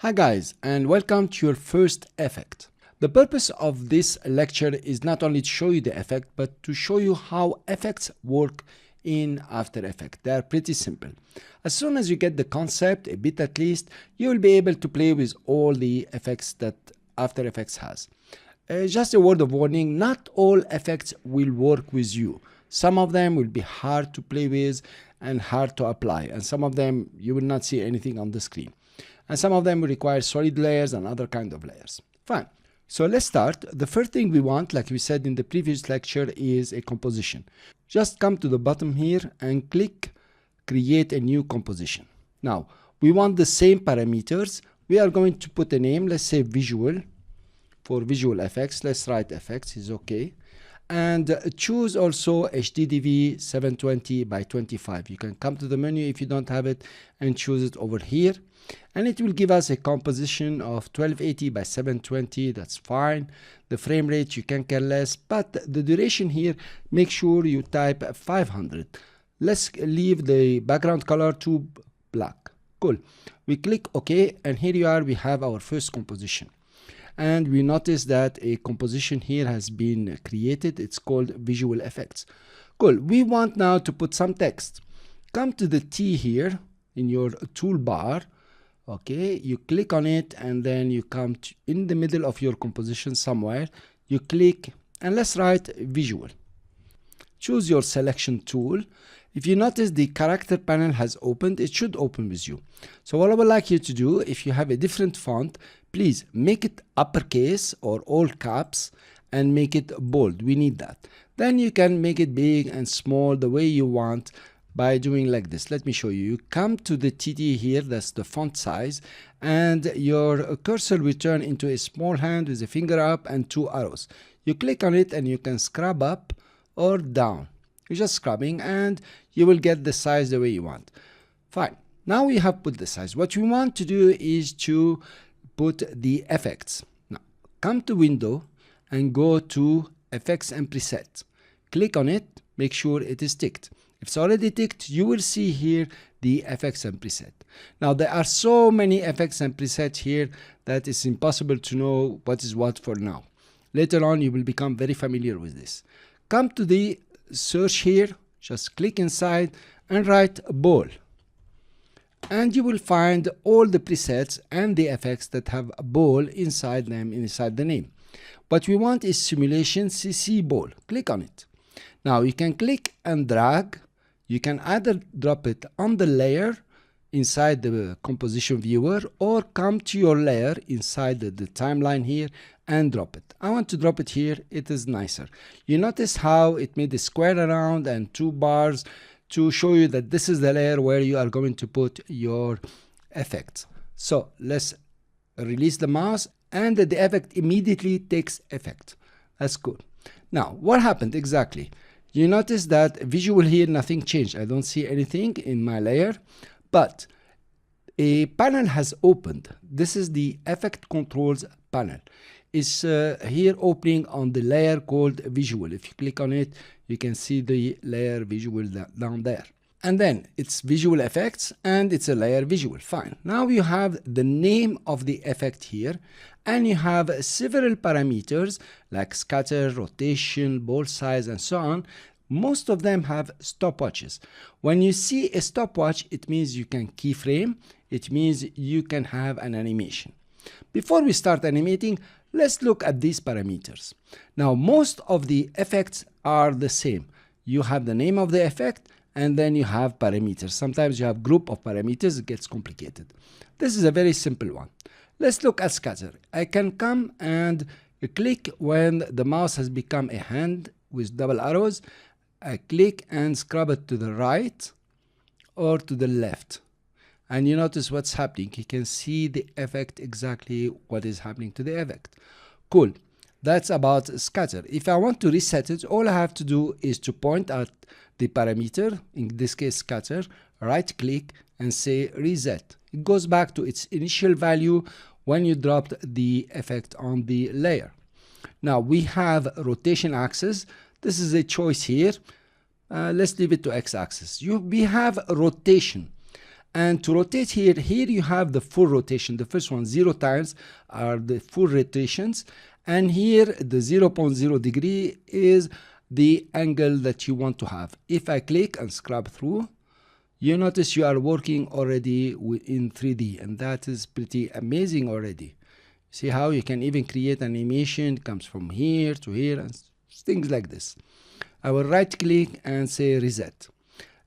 Hi guys, and welcome to your first effect. The purpose of this lecture is not only to show you the effect, but to show you how effects work in After Effects. They are pretty simple. As soon as you get the concept, a bit at least, you will be able to play with all the effects that After Effects has. Just a word of warning, not all effects will work with you. Some of them will be hard to play with and hard to apply, and some of them you will not see anything on the screen. And some of them will require solid layers and other kind of layers. Fine. So let's start. The first thing we want, like we said in the previous lecture, is a composition. Just come to the bottom here and click Create a new composition. Now, we want the same parameters. We are going to put a name, let's say visual. For visual effects, let's write effects, is okay. And choose also HDDV 720 by 25. You can come to the menu if you don't have it and choose it over here. And it will give us a composition of 1280 by 720. That's fine. The frame rate you can care less, but the duration here, make sure you type 500. Let's leave the background color to black. Cool. We click OK, and here you are. We have our first composition. And we notice that a composition here has been created. It's called visual effects. Cool. We want now to put some text. Come to the T here in your toolbar. Okay, you click on it, and then you come to in the middle of your composition somewhere. You click, and let's write visual. Choose your selection tool. If you notice the character panel has opened, it should open with you. So what I would like you to do, if you have a different font, please make it uppercase or all caps and make it bold. We need that. Then you can make it big and small the way you want by doing like this. Let me show you. You come to the TT here, that's the font size, and your cursor will turn into a small hand with a finger up and two arrows. You click on it and you can scrub up or down. You're just scrubbing and you will get the size the way you want. Fine. Now we have put the size. What we want to do is to put the effects. Now come to Window and go to Effects and Presets. Click on it, make sure it is ticked. If it's already ticked, you will see here the effects and preset. Now there are so many effects and presets here that it's impossible to know what is what for now. Later on you will become very familiar with this. Come to the search here, just click inside and write ball. And you will find all the presets and the effects that have a ball inside them, inside the name. What we want is simulation CC ball. Click on it. Now you can click and drag. You can either drop it on the layer inside the composition viewer or come to your layer inside the timeline here and drop it. I want to drop it here. It is nicer. You notice how it made a square around and two bars to show you that this is the layer where you are going to put your effect. So let's release the mouse and the effect immediately takes effect. That's good. Now what happened exactly? You notice that visual here, nothing changed. I don't see anything in my layer, but a panel has opened. This is the effect controls panel. It's here opening on the layer called visual. If you click on it, you can see the layer visual down there. And then it's visual effects and it's a layer visual. Fine. Now you have the name of the effect here, and you have several parameters like scatter, rotation, ball size, and so on. Most of them have stopwatches. When you see a stopwatch, it means you can keyframe. It means you can have an animation. Before we start animating, let's look at these parameters. Now, most of the effects are the same. You have the name of the effect, and then you have parameters. Sometimes you have group of parameters. It gets complicated. This is a very simple one. Let's look at scatter. I can come and click when the mouse has become a hand with double arrows. I click and scrub it to the right or to the left. And you notice what's happening. You can see the effect, exactly what is happening to the effect. Cool. That's about scatter. If I want to reset it, all I have to do is to point at the parameter, in this case scatter, right click and say reset. It goes back to its initial value when you dropped the effect on the layer. Now we have rotation axis. This is a choice here. Let's leave it to x-axis. We have rotation. And to rotate here you have the full rotation. The first one, 0 times, are the full rotations. And here the 0.0 degree is the angle that you want to have. If I click and scrub through, you notice you are working already in 3D, and that is pretty amazing already. See how you can even create an animation, comes from here to here and things like this. I will right click and say reset.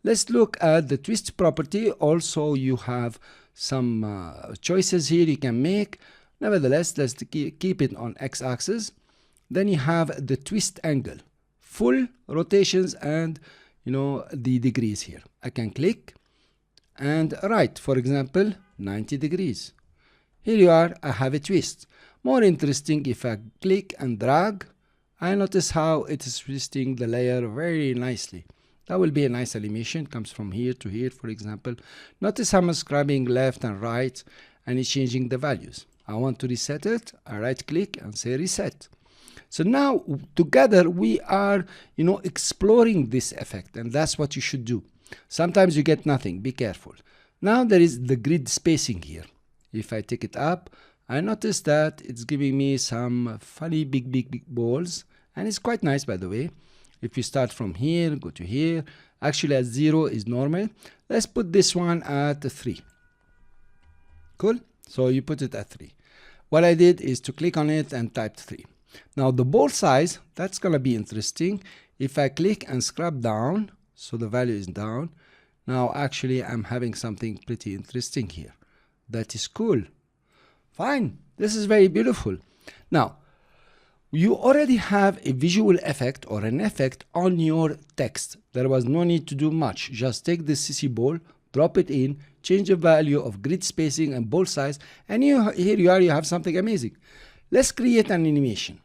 Let's look at the twist property. Also, you have some choices here you can make. Nevertheless, let's keep it on x-axis. Then you have the twist angle, full rotations, and the degrees here. I can click and write, for example, 90 degrees. Here you are, I have a twist. More interesting, if I click and drag, I notice how it is twisting the layer very nicely. That will be a nice animation, comes from here to here, for example. Notice how I'm scrubbing left and right, and it's changing the values. I want to reset it. I right click and say reset. So now together we are, exploring this effect, and that's what you should do. Sometimes you get nothing, be careful. Now there is the grid spacing here. If I take it up, I notice that it's giving me some funny big balls, and it's quite nice, by the way. If you start from here, go to here, actually at 0 is normal. Let's put this one at 3. Cool. So you put it at 3. What I did is to click on it and type 3. Now the ball size, that's gonna be interesting. If I click and scrub down, so the value is down, now actually I'm having something pretty interesting here. That is cool. Fine, this is very beautiful. Now, you already have a visual effect or an effect on your text. There was no need to do much. Just take the CC ball, drop it in, change the value of grid spacing and ball size, and here you are, you have something amazing. Let's create an animation.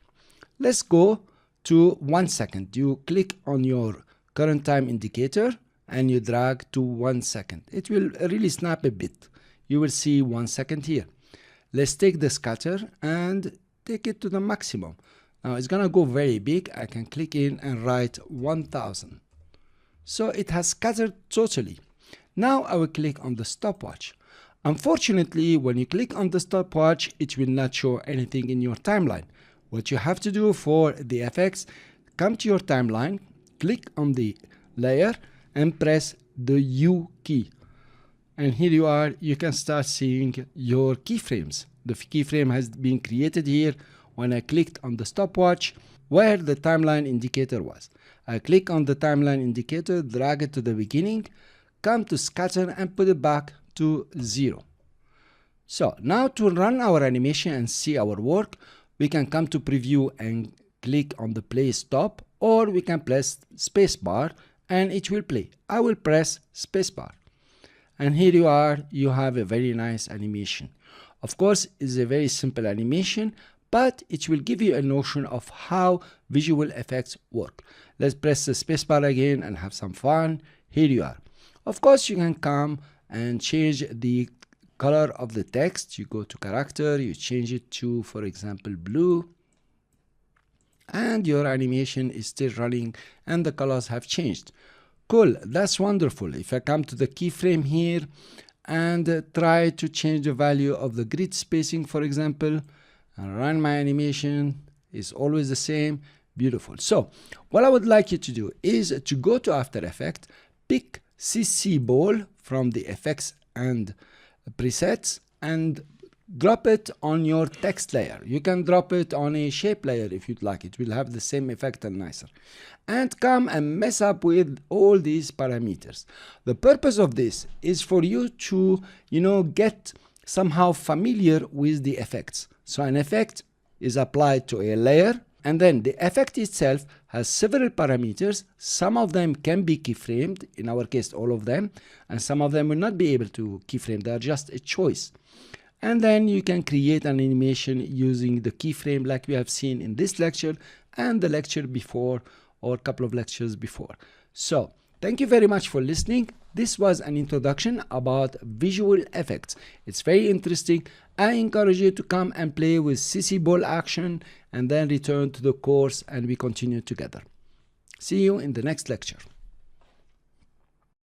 Let's go to 1 second. You click on your current time indicator and you drag to 1 second. It will really snap a bit. You will see 1 second here. Let's take the scatter and take it to the maximum. Now it's gonna go very big. I can click in and write 1000. So it has scattered totally. Now I will click on the stopwatch. Unfortunately, when you click on the stopwatch, it will not show anything in your timeline. What you have to do for the effects, come to your timeline, click on the layer and press the U key. And here you are, you can start seeing your keyframes. The keyframe has been created here when I clicked on the stopwatch where the timeline indicator was. I click on the timeline indicator, drag it to the beginning, come to scatter and put it back to 0. So now to run our animation and see our work, we can come to preview and click on the play stop, or we can press spacebar and it will play. I will press spacebar. And here you are, you have a very nice animation. Of course, it's a very simple animation, but it will give you a notion of how visual effects work. Let's press the spacebar again and have some fun. Here you are. Of course, you can come and change the color of the text. You go to character, you change it to, for example, blue. And your animation is still running and the colors have changed. Cool, that's wonderful. If I come to the keyframe here and try to change the value of the grid spacing, for example, and run my animation, is always the same. Beautiful. So what I would like you to do is to go to After Effects, pick CC ball from the effects and presets and drop it on your text layer. You can drop it on a shape layer if you'd like. It will have the same effect and nicer. And come and mess up with all these parameters. The purpose of this is for you to, get somehow familiar with the effects. So an effect is applied to a layer, and then the effect itself has several parameters. Some of them can be keyframed, in our case all of them, and some of them will not be able to keyframe. They are just a choice. And then you can create an animation using the keyframe like we have seen in this lecture and the lecture before, or a couple of lectures before. So thank you very much for listening. This was an introduction about visual effects. It's very interesting. I encourage you to come and play with CC ball action and then return to the course and we continue together. See you in the next lecture.